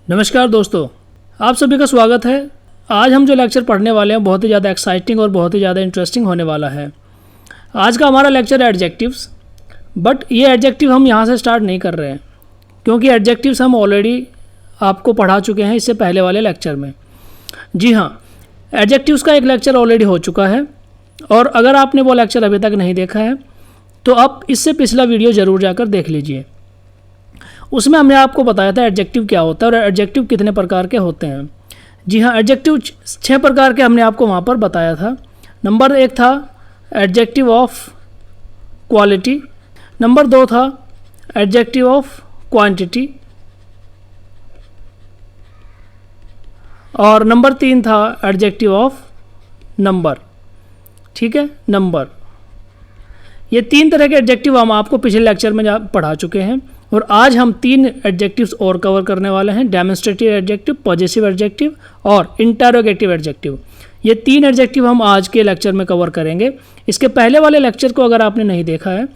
नमस्कार दोस्तों, आप सभी का स्वागत है। आज हम जो लेक्चर पढ़ने वाले हैं बहुत ही ज़्यादा एक्साइटिंग और बहुत ही ज़्यादा इंटरेस्टिंग होने वाला है। आज का हमारा लेक्चर है एडजेक्टिव्स, बट ये एडजेक्टिव हम यहाँ से स्टार्ट नहीं कर रहे हैं क्योंकि एडजेक्टिव्स हम ऑलरेडी आपको पढ़ा चुके हैं इससे पहले वाले लेक्चर में। जी हाँ, एडजेक्टिव्स का एक लेक्चर ऑलरेडी हो चुका है और अगर आपने वो लेक्चर अभी तक नहीं देखा है तो आप इससे पिछला वीडियो ज़रूर जाकर देख लीजिए। उसमें हमने आपको बताया था एडजेक्टिव क्या होता है और एडजेक्टिव कितने प्रकार के होते हैं। जी हाँ, एडजेक्टिव 6 प्रकार के हमने आपको वहाँ पर बताया था। नंबर 1 था एडजेक्टिव ऑफ क्वालिटी, नंबर 2 था एडजेक्टिव ऑफ क्वांटिटी और नंबर 3 था एडजेक्टिव ऑफ नंबर। ठीक है, नंबर। ये 3 तरह के एडजेक्टिव हम आपको पिछले लेक्चर में पढ़ा चुके हैं और आज हम 3 एडजेक्टिव्स और कवर करने वाले हैं। डेमोन्स्ट्रेटिव एडजेक्टिव, पॉजेसिव एडजेक्टिव और इंटरोगेटिव एडजेक्टिव। ये 3 एडजेक्टिव हम आज के लेक्चर में कवर करेंगे। इसके पहले वाले लेक्चर को अगर आपने नहीं देखा है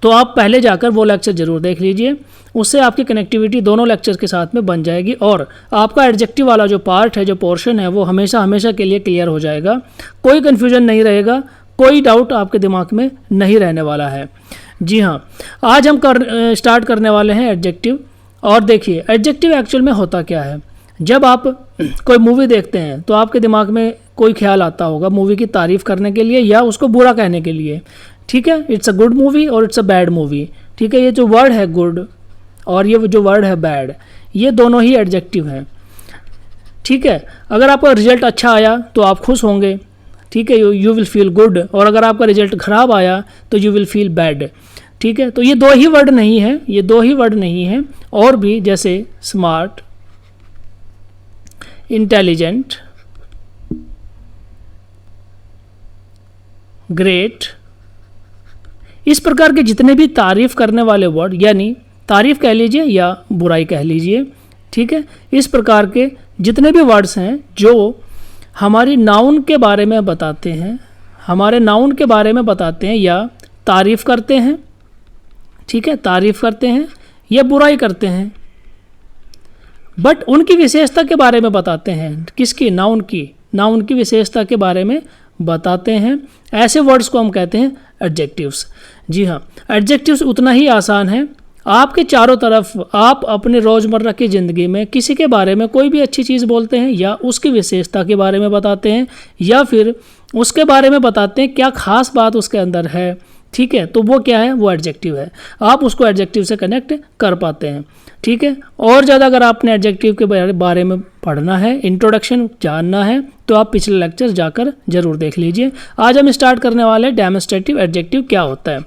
तो आप पहले जाकर वो लेक्चर ज़रूर देख लीजिए, उससे आपकी कनेक्टिविटी दोनों लेक्चर के साथ में बन जाएगी और आपका एडजेक्टिव वाला जो पार्ट है, जो पोर्शन है, वो हमेशा हमेशा के लिए क्लियर हो जाएगा। कोई कन्फ्यूजन नहीं रहेगा, कोई डाउट आपके दिमाग में नहीं रहने वाला है। जी हाँ, आज हम स्टार्ट करने वाले हैं एडजेक्टिव। और देखिए एडजेक्टिव एक्चुअल में होता क्या है। जब आप कोई मूवी देखते हैं तो आपके दिमाग में कोई ख्याल आता होगा मूवी की तारीफ़ करने के लिए या उसको बुरा कहने के लिए। ठीक है, इट्स अ गुड मूवी और इट्स अ बैड मूवी। ठीक है, ये जो वर्ड है गुड और ये जो वर्ड है बैड, ये दोनों ही एडजेक्टिव हैं। ठीक है, अगर आपका रिजल्ट अच्छा आया तो आप खुश होंगे। ठीक है, यू विल फील गुड, और अगर आपका रिजल्ट ख़राब आया तो यू विल फील बैड। ठीक है, तो ये 2 ही वर्ड नहीं है, ये 2 ही वर्ड नहीं है, और भी जैसे स्मार्ट, इंटेलिजेंट, ग्रेट, इस प्रकार के जितने भी तारीफ़ करने वाले वर्ड, यानी तारीफ़ कह लीजिए या बुराई कह लीजिए। ठीक है, इस प्रकार के जितने भी वर्ड्स हैं जो हमारी नाउन के बारे में बताते हैं, हमारे नाउन के बारे में बताते हैं या तारीफ़ करते हैं। ठीक है, तारीफ़ करते हैं या बुराई करते हैं, बट उनकी विशेषता के बारे में बताते हैं। किसकी? नाउन की। नाउन की विशेषता के बारे में बताते हैं। ऐसे वर्ड्स को हम कहते हैं एडजेक्टिव्स। जी हाँ, एडजेक्टिव्स उतना ही आसान है। आपके चारों तरफ आप अपने रोज़मर्रा की ज़िंदगी में किसी के बारे में कोई भी अच्छी चीज़ बोलते हैं या उसकी विशेषता के बारे में बताते हैं या फिर उसके बारे में बताते हैं क्या ख़ास बात उसके अंदर है। ठीक है, तो वो क्या है? वो एडजेक्टिव है। आप उसको एडजेक्टिव से कनेक्ट कर पाते हैं। ठीक है, और ज़्यादा अगर आपने एडजेक्टिव के बारे में पढ़ना है, इंट्रोडक्शन जानना है, तो आप पिछले लेक्चर जाकर जरूर देख लीजिए। आज हम स्टार्ट करने वाले हैं डेमोन्स्ट्रेटिव एडजेक्टिव क्या होता है।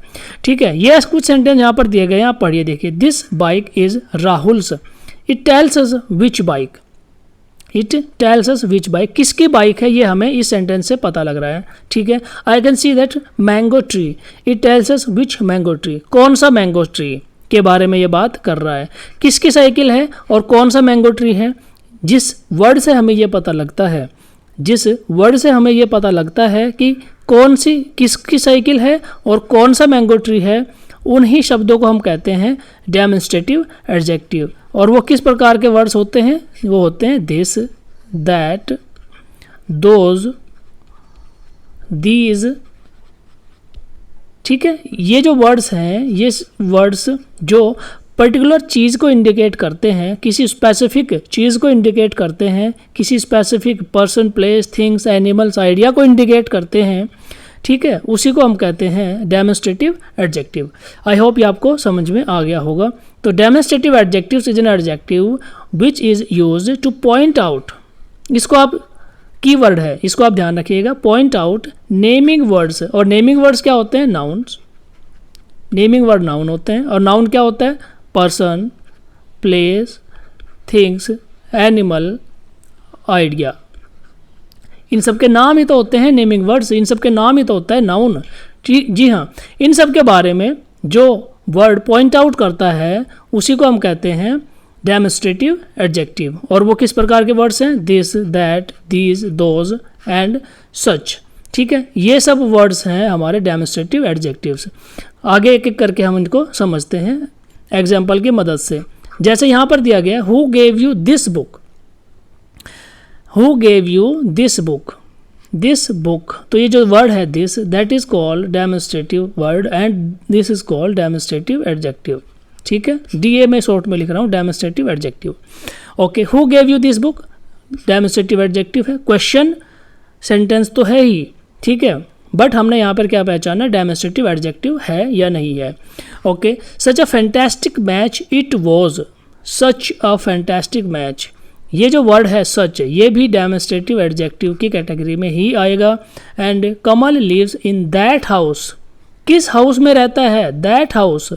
ठीक है, ये कुछ सेंटेंस यहाँ पर दिए गए हैं, आप पढ़िए। देखिए, this bike is Rahul's, it tells us which bike. It tells us which bike, किसकी बाइक है ये हमें इस सेंटेंस से पता लग रहा है। ठीक है, I can see that mango tree, it tells us which mango tree, कौन सा मैंगो ट्री के बारे में ये बात कर रहा है। किसकी साइकिल है और कौन सा मैंगो ट्री है, जिस वर्ड से हमें ये पता लगता है, जिस वर्ड से हमें ये पता लगता है कि कौन सी किसकी साइकिल है और कौन सा मैंगो ट्री है, उन्हीं शब्दों को हम कहते हैं डेमोन्स्ट्रेटिव एडजेक्टिव। और वो किस प्रकार के वर्ड्स होते हैं? वो होते हैं दिस, दैट, दोज, दीज। ठीक है, ये जो वर्ड्स हैं, ये वर्ड्स जो पर्टिकुलर चीज़ को इंडिकेट करते हैं, किसी स्पेसिफिक चीज़ को इंडिकेट करते हैं, किसी specific person, place, things, animals, idea को इंडिकेट करते हैं। ठीक है, उसी को हम कहते हैं डेमोन्स्ट्रेटिव एडजेक्टिव। आई होप ये आपको समझ में आ गया होगा। तो demonstrative adjectives is an adjective which is used two point out, इसको आप कीवर्ड है, इसको आप ध्यान रखिएगा, पॉइंट आउट नेमिंग वर्ड्स। और नेमिंग वर्ड्स क्या होते हैं? नाउन्स। नेमिंग वर्ड नाउन होते हैं और नाउन क्या होता है? Person, place, things, animal, idea, इन सब के नाम ही तो होते हैं नेमिंग वर्ड्स, इन सब के नाम ही तो होता है नाउन। जी हाँ, इन सब के बारे में जो वर्ड पॉइंट आउट करता है उसी को हम कहते हैं डेमोन्स्ट्रेटिव एडजेक्टिव। और वो किस प्रकार के वर्ड्स हैं? This, that, these, those and such. ठीक है, ये सब वर्ड्स हैं हमारे डेमोन्स्ट्रेटिव एडजेक्टिव्स। आगे एक एक करके हम इनको समझते हैं एग्जाम्पल की मदद से। जैसे यहाँ पर दिया गया who gave you this book, who gave you this book, this book, तो ये जो वर्ड है this, that is called demonstrative word and this is called demonstrative adjective. ठीक है, डीए में शॉर्ट में लिख रहा हूँ demonstrative adjective. Okay, who gave you this book demonstrative adjective है, क्वेश्चन सेंटेंस तो है ही, ठीक है, बट हमने यहाँ पर क्या पहचाना, डेमोन्स्ट्रेटिव एडजेक्टिव है या नहीं है। Okay, such a fantastic match it was, such a fantastic match, ये जो वर्ड है सच, ये भी डेमोन्स्ट्रेटिव एडजेक्टिव की कैटेगरी में ही आएगा। And Kamal lives in that house, किस हाउस में रहता है, दैट हाउस,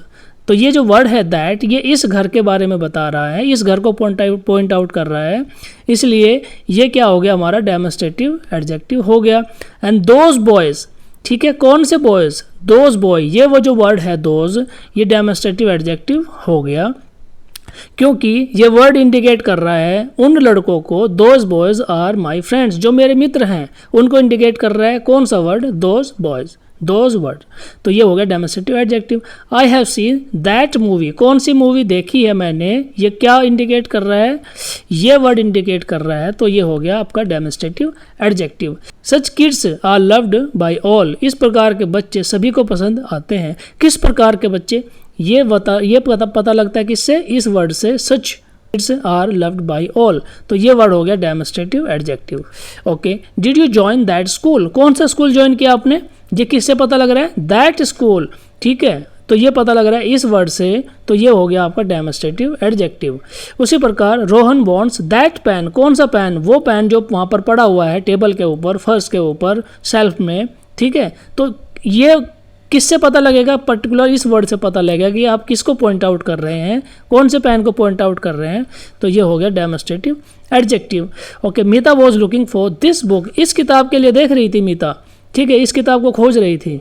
तो ये जो वर्ड है दैट, ये इस घर के बारे में बता रहा है, इस घर को पॉइंट आउट कर रहा है, इसलिए ये क्या हो गया हमारा डेमोन्स्ट्रेटिव एडजेक्टिव हो गया। एंड दोज बॉयज़, ठीक है, कौन से बॉयज़, दोज बॉय, ये वो जो वर्ड है दोज, ये डेमोन्स्ट्रेटिव एडजेक्टिव हो गया, क्योंकि ये वर्ड इंडिकेट कर रहा है उन लड़कों को, those boys are my friends, जो मेरे मित्र हैं, उनको इंडिकेट कर रहा है कौन सा word, those boys, those word, तो ये हो गया demonstrative adjective. I have seen that movie, कौन सी मूवी देखी है मैंने, ये क्या इंडिकेट कर रहा है, ये वर्ड इंडिकेट कर रहा है, तो ये हो गया आपका demonstrative adjective. Such kids are loved by all, इस प्रकार के बच्चे सभी को पसंद आते हैं, किस प्रकार के बच्चे, ये पता लगता है किससे, इस वर्ड से, such kids are loved by all, तो ये वर्ड हो गया demonstrative adjective. Okay, did you join that school, कौन सा स्कूल ज्वाइन किया आपने, ये किससे पता लग रहा है, दैट स्कूल, ठीक है, तो ये पता लग रहा है इस वर्ड से, तो ये हो गया आपका डेमोन्स्ट्रेटिव एडजेक्टिव। उसी प्रकार रोहन वॉन्ट्स दैट पेन, कौन सा पेन, वो पेन जो वहाँ पर पड़ा हुआ है टेबल के ऊपर, फर्श के ऊपर, शेल्फ में, ठीक है, तो ये किससे पता लगेगा, पर्टिकुलर इस वर्ड से पता लगेगा कि आप किसको पॉइंट आउट कर रहे हैं, कौन से पेन को पॉइंट आउट कर रहे हैं, तो ये हो गया demonstrative adjective. Okay, Meeta was looking for this book, इस किताब के लिए देख रही थी मीता, ठीक है, इस किताब को खोज रही थी,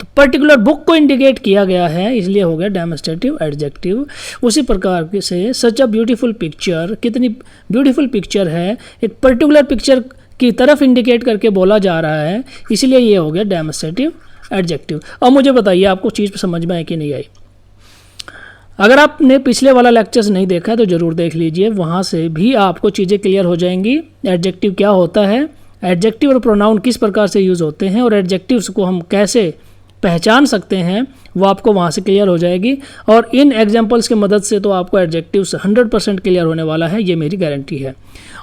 तो पर्टिकुलर बुक को इंडिकेट किया गया है, इसलिए हो गया डेमोन्स्ट्रेटिव एडजेक्टिव। उसी प्रकार से सच अ ब्यूटीफुल पिक्चर, कितनी ब्यूटीफुल पिक्चर है, एक पर्टिकुलर पिक्चर की तरफ इंडिकेट करके बोला जा रहा है, इसलिए ये हो गया डेमोन्स्ट्रेटिव एडजेक्टिव। अब मुझे बताइए आपको चीज़ समझ में आई कि नहीं आई। अगर आपने पिछले वाला लेक्चर्स नहीं देखा है तो ज़रूर देख लीजिए, वहाँ से भी आपको चीज़ें क्लियर हो जाएंगी, एडजेक्टिव क्या होता है, एडजेक्टिव और प्रोनाउन किस प्रकार से यूज़ होते हैं, और एडजेक्टिव्स को हम कैसे पहचान सकते हैं, वो आपको वहाँ से क्लियर हो जाएगी। और इन एग्जांपल्स की मदद से तो आपको एडजेक्टिव्स 100% क्लियर होने वाला है, ये मेरी गारंटी है।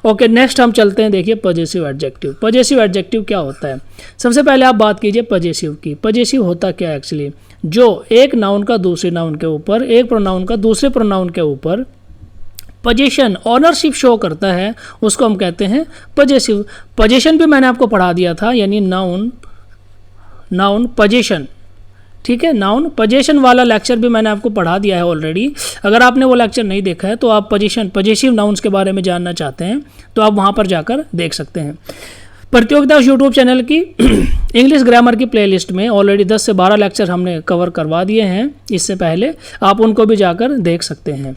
ओके, नेक्स्ट हम चलते हैं, देखिए पजेसिव एडजेक्टिव। पजेसिव एडजेक्टिव क्या होता है, सबसे पहले आप बात कीजिए पजेसिव की। पजेसिव होता क्या है एक्चुअली, जो एक नाउन का दूसरे नाउन के ऊपर, एक प्रोनाउन का दूसरे प्रोनाउन के ऊपर पोजीशन, ऑनरशिप शो करता है, उसको हम कहते हैं पजेसिव। पोजीशन भी मैंने आपको पढ़ा दिया था, यानी नाउन पोजीशन, ठीक है, नाउन पोजीशन वाला लेक्चर भी मैंने आपको पढ़ा दिया है ऑलरेडी। अगर आपने वो लेक्चर नहीं देखा है तो आप पजेसिव नाउन्स के बारे में जानना चाहते हैं तो आप वहाँ पर जाकर देख सकते हैं। प्रतियोगिता यूट्यूब चैनल की इंग्लिश ग्रामर की प्लेलिस्ट में ऑलरेडी 10 से 12 लेक्चर हमने कवर करवा दिए हैं इससे पहले, आप उनको भी जाकर देख सकते हैं।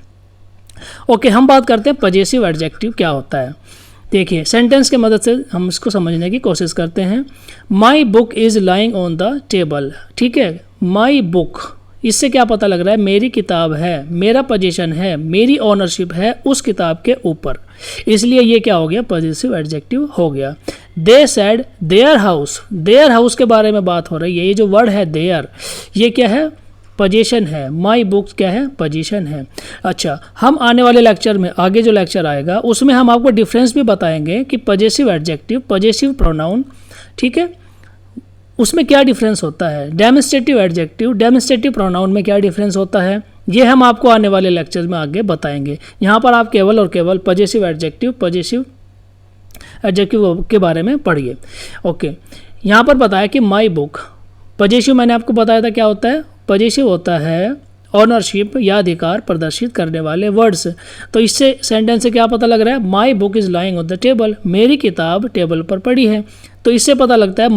ओके, हम बात करते हैं पजेसिव एडजेक्टिव क्या होता है। देखिए, सेंटेंस की मदद से हम इसको समझने की कोशिश करते हैं। My book is lying on the table, ठीक है, माई बुक, इससे क्या पता लग रहा है, मेरी किताब है, मेरा पोजीशन है, मेरी ऑनरशिप है उस किताब के ऊपर, इसलिए ये क्या हो गया, पजेसिव एडजेक्टिव हो गया। They said their house, their house के बारे में बात हो रही है, ये जो वर्ड है देयर, ये क्या है, पोजीशन है, माई बुक क्या है, पोजीशन है। अच्छा, हम आने वाले लेक्चर में, आगे जो लेक्चर आएगा उसमें हम आपको डिफरेंस भी बताएंगे कि पजेसिव एडजेक्टिव, पजेसिव प्रोनाउन, ठीक है, उसमें क्या डिफरेंस होता है, डेमोन्स्ट्रेटिव एडजेक्टिव, डेमोन्स्ट्रेटिव प्रोनाउन में क्या डिफरेंस होता है, ये हम आपको आने वाले लेक्चर में आगे बताएंगे। यहाँ पर आप केवल और केवल पजेसिव एडजेक्टिव के बारे में पढ़िए। ओके, यहाँ पर बताया कि माई बुक, पजेसिव मैंने आपको बताया था क्या होता है, पजेसिव होता है ऑनरशिप या अधिकार प्रदर्शित करने वाले वर्ड्स। तो इससे सेंटेंस से क्या पता लग रहा है, my book is lying on the table, मेरी किताब टेबल पर पड़ी है, तो इससे पता लगता है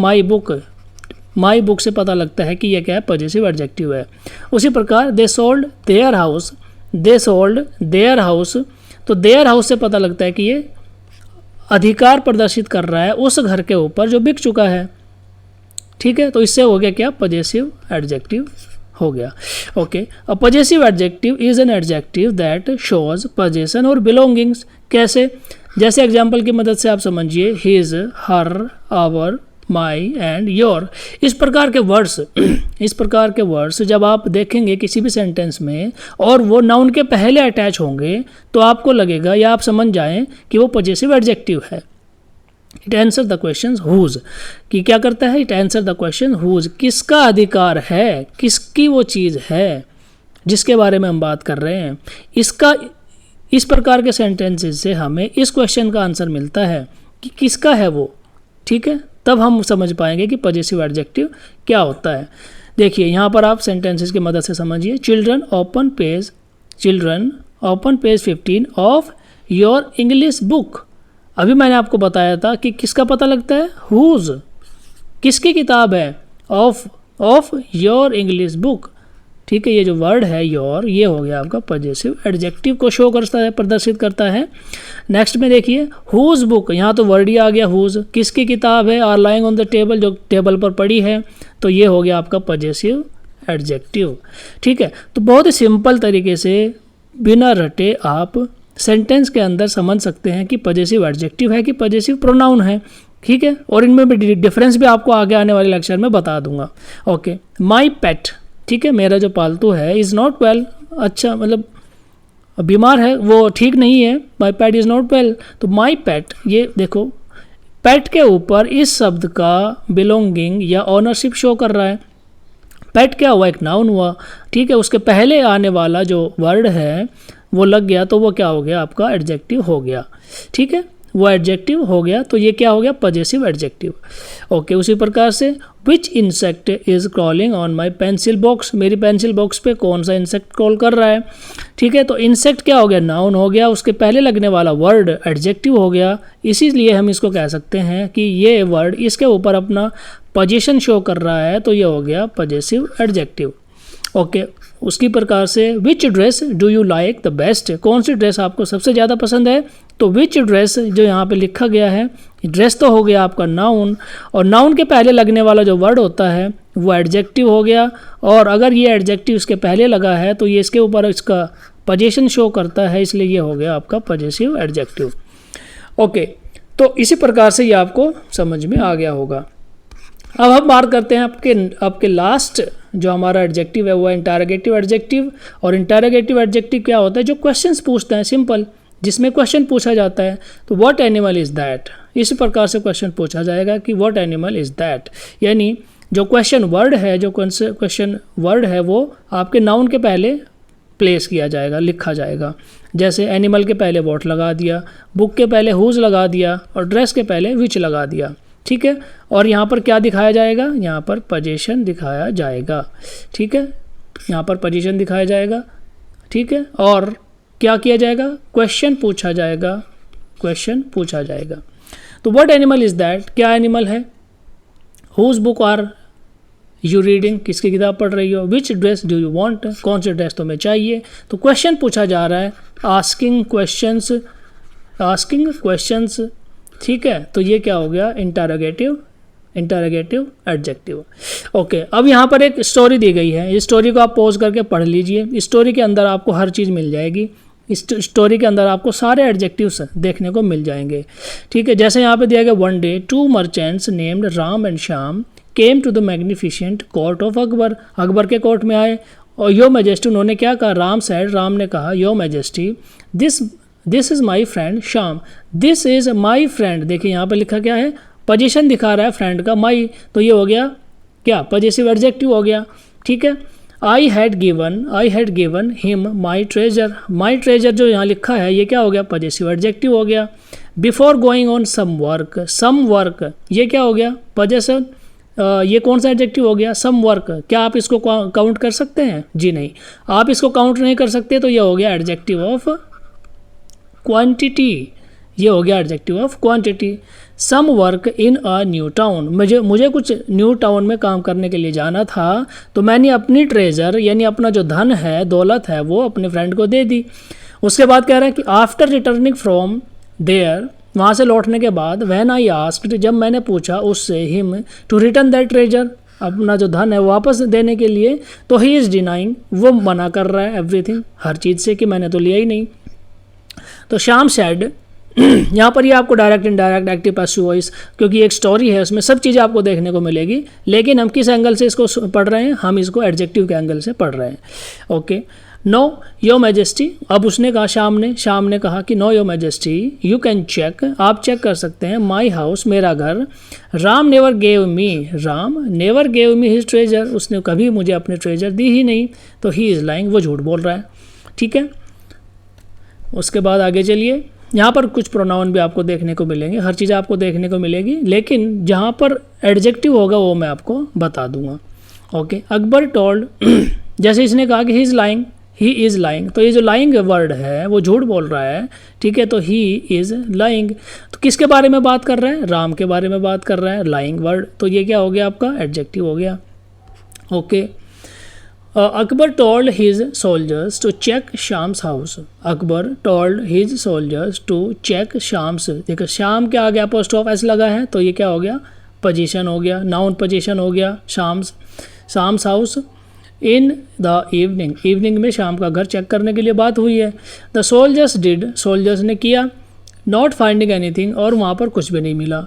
माई बुक से पता लगता है कि यह क्या है, पजेसिव एडजेक्टिव है। उसी प्रकार they sold their house, they sold their house, तो देयर हाउस से पता लगता है कि ये अधिकार प्रदर्शित कर रहा है उस घर के ऊपर जो बिक चुका है, ठीक है, तो इससे हो गया क्या, पजेसिव एडजेक्टिव हो गया। Okay, a possessive adjective is an adjective that shows possession और बिलोंगिंग्स। कैसे? जैसे एग्जाम्पल की मदद से आप समझिए, his, her, our, my and your. इस प्रकार के वर्ड्स जब आप देखेंगे किसी भी सेंटेंस में और वो नाउन के पहले अटैच होंगे तो आपको लगेगा या आप समझ जाएं कि वो पजेसिव एडजेक्टिव है। It answer the question whose, कि क्या करता है? It answer the question whose, किसका अधिकार है, किसकी वो चीज़ है जिसके बारे में हम बात कर रहे हैं। इस प्रकार के सेंटेंसेस से हमें इस क्वेश्चन का आंसर मिलता है कि किसका है वो। ठीक है, तब हम समझ पाएंगे कि पजेसिव एडजेक्टिव क्या होता है। देखिए यहाँ पर आप सेंटेंसेस की मदद से समझिए। Children open page 15 of your English book. अभी मैंने आपको बताया था कि किसका पता लगता है? हुज, किसकी किताब है? Of your English book. ठीक है, ये जो वर्ड है योर, ये हो गया आपका पजेसिव एडजेक्टिव को शो करता है, प्रदर्शित करता है। नेक्स्ट में देखिए, हुज बुक, यहाँ तो वर्ड ही आ गया हुज, किसकी किताब है? Are lying on the table, जो टेबल पर पड़ी है, तो ये हो गया आपका पजेसिव एडजेक्टिव। ठीक है, तो बहुत ही सिंपल तरीके से बिना रटे आप सेंटेंस के अंदर समझ सकते हैं कि पजेसिव एडजेक्टिव है कि पजेसिव प्रोनाउन है। ठीक है, और इनमें भी डिफरेंस भी आपको आगे आने वाले लेक्चर में बता दूंगा। ओके, माई पेट, ठीक है, मेरा जो पालतू है, इज़ नॉट वेल, अच्छा मतलब बीमार है, वो ठीक नहीं है। माई पेट इज़ नॉट वेल, तो माई पेट, ये देखो पेट के ऊपर इस शब्द का बिलोंगिंग या ऑनरशिप शो कर रहा है। पेट क्या हुआ? एक नाउन हुआ। ठीक है, उसके पहले आने वाला जो वर्ड है वो लग गया तो वो क्या हो गया? आपका एडजेक्टिव हो गया। ठीक है, वो एडजेक्टिव हो गया, तो ये क्या हो गया? Possessive adjective. ओके, उसी प्रकार से विच insect is crawling on my pencil box, मेरी पेंसिल बॉक्स पे कौन सा इंसेक्ट क्रॉल कर रहा है। ठीक है, तो इंसेक्ट क्या हो गया? नाउन हो गया, उसके पहले लगने वाला वर्ड एडजेक्टिव हो गया। इसीलिए हम इसको कह सकते हैं कि ये वर्ड इसके ऊपर अपना पोजीशन शो कर रहा है, तो ये हो गया पजेसिव एडजेक्टिव। ओके, उसकी प्रकार से which dress do you like the best, कौन सी ड्रेस आपको सबसे ज़्यादा पसंद है? तो विच ड्रेस जो यहाँ पे लिखा गया है, ड्रेस तो हो गया आपका नाउन, और नाउन के पहले लगने वाला जो वर्ड होता है वो एडजेक्टिव हो गया। और अगर ये एडजेक्टिव इसके पहले लगा है तो ये इसके ऊपर इसका पोजीशन शो करता है, इसलिए ये हो गया आपका पजेसिव एडजेक्टिव। ओके, तो इसी प्रकार से ये आपको समझ में आ गया होगा। अब हम बात करते हैं आपके लास्ट जो हमारा एडजेक्टिव है वो है इंटरोगेटिव एडजेक्टिव। और इंटरोगेटिव एडजेक्टिव क्या होता है? जो क्वेश्चंस पूछते हैं, सिंपल, जिसमें क्वेश्चन पूछा जाता है। तो व्हाट एनिमल इज़ दैट, इस प्रकार से क्वेश्चन पूछा जाएगा कि व्हाट एनिमल इज़ दैट, यानी जो क्वेश्चन वर्ड है, जो क्वेश्चन वर्ड है वो आपके नाउन के पहले प्लेस किया जाएगा, लिखा जाएगा। जैसे एनिमल के पहले व्हाट लगा दिया, बुक के पहले हुज लगा दिया, और ड्रेस के पहले विच लगा दिया। ठीक है, और यहाँ पर क्या दिखाया जाएगा? यहाँ पर पोजीशन दिखाया जाएगा। ठीक है, यहाँ पर पोजीशन दिखाया जाएगा। ठीक है, और क्या किया जाएगा? क्वेश्चन पूछा जाएगा, क्वेश्चन पूछा जाएगा। तो व्हाट एनिमल इज़ दैट, क्या एनिमल है? Whose book are you reading, किसकी किताब पढ़ रही हो? Which dress do you want, कौन सी ड्रेस तुम्हें चाहिए? तो क्वेश्चन पूछा जा रहा है, आस्किंग क्वेश्चंस। ठीक है, तो ये क्या हो गया? Interrogative adjective. ओके, अब यहाँ पर एक स्टोरी दी गई है, इस स्टोरी को आप पॉज करके पढ़ लीजिए। इस स्टोरी के अंदर आपको हर चीज़ मिल जाएगी, इस स्टोरी के अंदर आपको सारे एडजेक्टिव्स देखने को मिल जाएंगे। ठीक है, जैसे यहाँ पे दिया गया, one day 2 merchants named Ram and Shyam came to the magnificent court of Akbar, Akbar के कोर्ट में आए। और यो मैजेस्टी, उन्होंने क्या कहा? राम ने कहा, your majesty this is my friend Shyam, this is my friend. देखिए यहाँ पर लिखा क्या है? पोजीशन दिखा रहा है फ्रेंड का, माई, तो ये हो गया क्या? पजेसिव एडजेक्टिव हो गया। ठीक है, I had given him my treasure जो यहाँ लिखा है ये क्या हो गया? पजेसिव एडजेक्टिव हो गया। Before going on some work, ये क्या हो गया? पजेसिव। ये कौन सा एडजेक्टिव हो गया? Some work. क्या आप इसको काउंट कर सकते हैं? जी नहीं, आप इसको काउंट नहीं कर सकते, तो ये हो गया एडजेक्टिव ऑफ क्वांटिटी, ये हो गया adjective of quantity. Some work in a new town, मुझे कुछ न्यू टाउन में काम करने के लिए जाना था, तो मैंने अपनी ट्रेजर यानी अपना जो धन है, दौलत है, वो अपने फ्रेंड को दे दी। उसके बाद कह रहा है कि आफ्टर रिटर्निंग फ्रॉम देयर, वहाँ से लौटने के बाद, व्हेन आई आस्क्ड, जब मैंने पूछा उससे, him to return that treasure, अपना जो धन है वापस देने के लिए, तो ही इज़ डिनाइंग, वो मना कर रहा है एवरीथिंग, हर चीज़ से, कि मैंने तो लिया ही नहीं। तो श्याम सैड, यहाँ पर ये आपको direct indirect active passive voice, क्योंकि एक स्टोरी है उसमें सब चीज़ें आपको देखने को मिलेगी, लेकिन हम किस एंगल से इसको पढ़ रहे हैं, हम इसको एडजेक्टिव के एंगल से पढ़ रहे हैं। ओके, नो योर मैजेस्टी, अब उसने कहा, श्याम ने कहा कि no your majesty you can check, आप चेक कर सकते हैं, माई हाउस, मेरा घर, Ram never gave me, Ram never gave me his treasure, उसने कभी मुझे अपने ट्रेजर दी ही नहीं, तो ही इज़ लाइंग, वो झूठ बोल रहा है। ठीक है, उसके बाद आगे चलिए, यहाँ पर कुछ प्रोनाउन भी आपको देखने को मिलेंगे, हर चीज़ आपको देखने को मिलेगी, लेकिन जहाँ पर एडजेक्टिव होगा वो मैं आपको बता दूंगा। ओके, अकबर टोल्ड, जैसे इसने कहा कि he is lying, he is lying, तो ये जो लाइंग वर्ड है वो झूठ बोल रहा है। ठीक है, तो ही इज़ लाइंग, तो किसके बारे में बात कर रहा है, राम के बारे में बात कर रहा है, लाइंग वर्ड, तो ये क्या हो गया आपका एडजेक्टिव हो गया। Okay, Akbar told his soldiers to check Shyam's house, Akbar told his soldiers to check Shyam's, देखो शाम के आगे अपोस्ट्रोफ एस लगा है, तो ये क्या हो गया, पोजीशन हो गया, नाउन पोजीशन हो गया, Shyam's house in the evening, evening में शाम का घर चेक करने के लिए बात हुई है। द सोल्जर्स डिड, सोल्जर्स ने किया, नॉट फाइंडिंग एनीथिंग, और वहाँ पर कुछ भी नहीं मिला।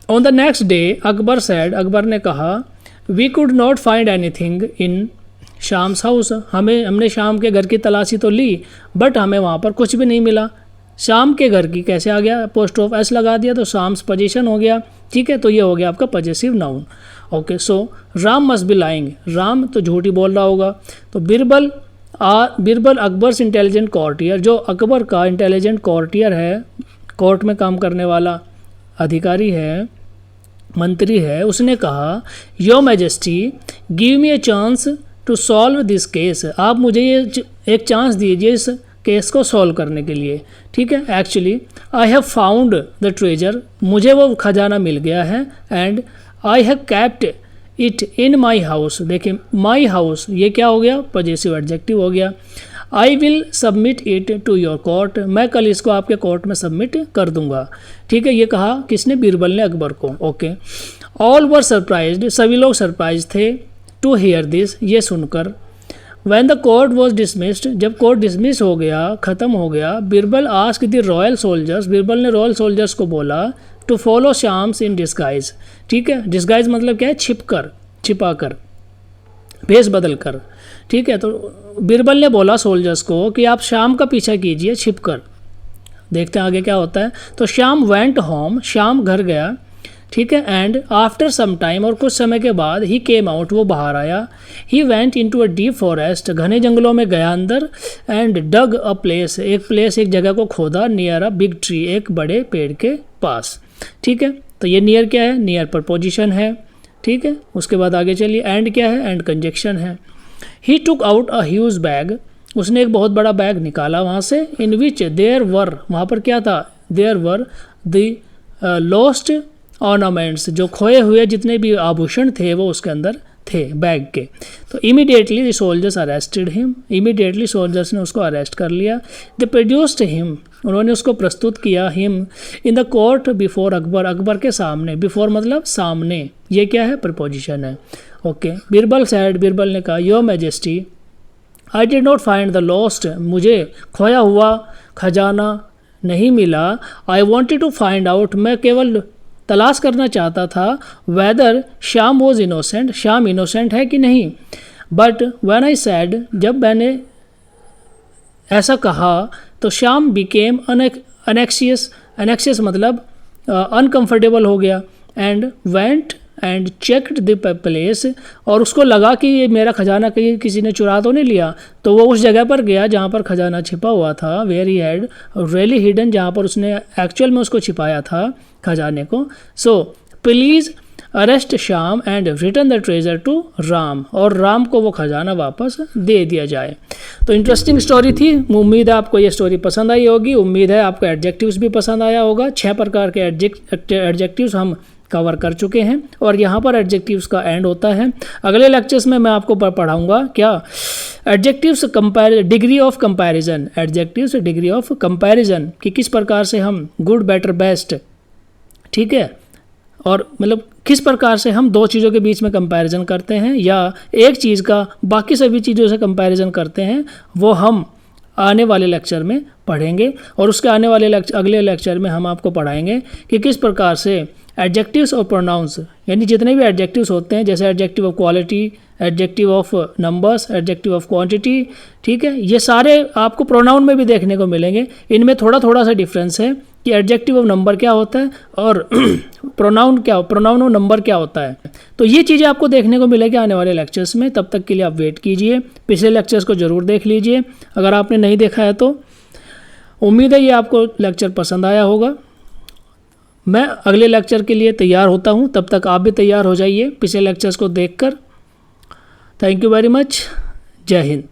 On the next day Akbar said, Akbar ने कहा, we could not find anything in Shyam's house, हमने शाम के घर की तलाशी तो ली, बट हमें वहाँ पर कुछ भी नहीं मिला। शाम के घर की कैसे आ गया, पोस्ट ऑफ एस लगा दिया, तो शाम्स पोजीशन हो गया। ठीक है, तो ये हो गया आपका possessive noun. Okay, so Ram must be lying, Ram तो झूठ ही बोल रहा होगा। तो बिरबल अकबर्स इंटेलिजेंट कॉर्टियर, जो अकबर का इंटेलिजेंट कॉर्टियर है, कोर्ट में काम करने वाला अधिकारी है, मंत्री है, उसने कहा, your majesty give me a chance to solve this case, आप मुझे ये एक चांस दीजिए इस केस को सॉल्व करने के लिए। ठीक है, actually I have found the treasure, मुझे वो खजाना मिल गया है, and I have kept it in my house, देखिए माई हाउस ये क्या हो गया, पॉजेसिव एडजेक्टिव हो गया। I will submit it to your court, मैं कल इसको आपके कोर्ट में सबमिट कर दूंगा। ठीक है, ये कहा किसने, बीरबल ने अकबर को। ओके, ऑल वर सरप्राइज्ड, सभी लोग सरप्राइज थे, टू हियर दिस, ये सुनकर। When the court was dismissed, जब कोर्ट डिसमिस हो गया, ख़त्म हो गया, Birbal asked the royal soldiers, Birbal ने रॉयल सोल्जर्स को बोला, टू फॉलो शाम्स इन डिस्गाइज। ठीक है, डिस्गाइज मतलब क्या है, छिपा कर, भेष बदल कर। ठीक है, तो बीरबल ने बोला सोल्जर्स को कि आप शाम का पीछा कीजिए छिप कर, देखते हैं आगे क्या होता है। तो श्याम वेंट होम, श्याम घर गया। ठीक है, एंड आफ्टर सम टाइम, और कुछ समय के बाद, ही केम आउट, वो बाहर आया। He went into a deep forest, घने जंगलों में गया अंदर, एंड डग अ प्लेस, एक जगह को खोदा, नियर अ बिग ट्री, एक बड़े पेड़ के पास। ठीक है, तो ये नियर क्या है, नियर पर पोजीशन है। ठीक है, उसके बाद आगे चलिए, एंड क्या है, एंड कंजक्शन है। He took out a huge bag, उसने एक बहुत बड़ा बैग निकाला वहाँ से, इन विच देयर वर, वहाँ पर क्या था, there were the lost ornaments, जो खोए हुए जितने भी आभूषण थे वो उसके अंदर थे बैग के। तो immediately the soldiers arrested him, immediately soldiers ने उसको अरेस्ट कर लिया। दे प्रोड्यूस्ड हिम, उन्होंने उसको प्रस्तुत किया, him in the court before Akbar, Akbar के सामने, बिफोर मतलब सामने, ये क्या है, प्रीपोजिशन है। ओके, बीरबल सैड, बीरबल ने कहा, your majesty I did not find the lost, मुझे खोया हुआ खजाना नहीं मिला। I wanted to find out, मैं केवल तलाश करना चाहता था, whether Shyam was innocent, Shyam innocent है कि नहीं। बट व्हेन आई सैड, जब मैंने ऐसा कहा, तो श्याम बिकेम अनेक्सियस मतलब अनकंफर्टेबल हो गया, and went and checked the place, और उसको लगा कि ये मेरा खजाना कहीं किसी ने चुरा तो नहीं लिया, तो वो उस जगह पर गया जहाँ पर खजाना छिपा हुआ था, where he had really hidden, जहाँ पर उसने एक्चुअल में उसको छिपाया था खजाने को। So please arrest Shyam and return the treasure to Ram, और राम को वो खजाना वापस दे दिया जाए। तो इंटरेस्टिंग स्टोरी थी, उम्मीद है आपको ये स्टोरी पसंद आई होगी, उम्मीद है आपको एडजेक्टिव्स भी पसंद आया होगा। 6 प्रकार के एडजेक्टिव्स हम कवर कर चुके हैं, और यहाँ पर एडजेक्टिव्स का एंड होता है। अगले लेक्चर्स में मैं आपको पढ़ाऊँगा क्या, adjectives degree of comparison, adjectives degree of comparison, कि किस प्रकार से हम गुड बेटर बेस्ट, ठीक है, और मतलब किस प्रकार से हम दो चीज़ों के बीच में कंपैरिजन करते हैं या एक चीज़ का बाकी सभी चीज़ों से कंपैरिजन करते हैं, वो हम आने वाले लेक्चर में पढ़ेंगे। और उसके आने वाले अगले लेक्चर में हम आपको पढ़ाएंगे कि किस प्रकार से एडजेक्टिव्स और प्रोनाउंस, यानी जितने भी एडजेक्टिव्स होते हैं, जैसे adjective of quality, adjective of numbers, adjective of quantity, ठीक है, ये सारे आपको प्रोनाउन में भी देखने को मिलेंगे। इनमें थोड़ा थोड़ा सा डिफरेंस है कि एडजेक्टिव ऑफ नंबर क्या होता है और प्रोनाउन ऑफ नंबर क्या होता है। तो ये चीज़ें आपको देखने को मिलेगी आने वाले लेक्चर्स में। तब तक के लिए आप वेट कीजिए, पिछले लेक्चर्स को ज़रूर देख लीजिए अगर आपने नहीं देखा है तो। उम्मीद है ये आपको लेक्चर पसंद आया होगा। मैं अगले लेक्चर के लिए तैयार होता हूँ, तब तक आप भी तैयार हो जाइए पिछले लेक्चर्स को देखकर। Thank you very much. जय हिंद।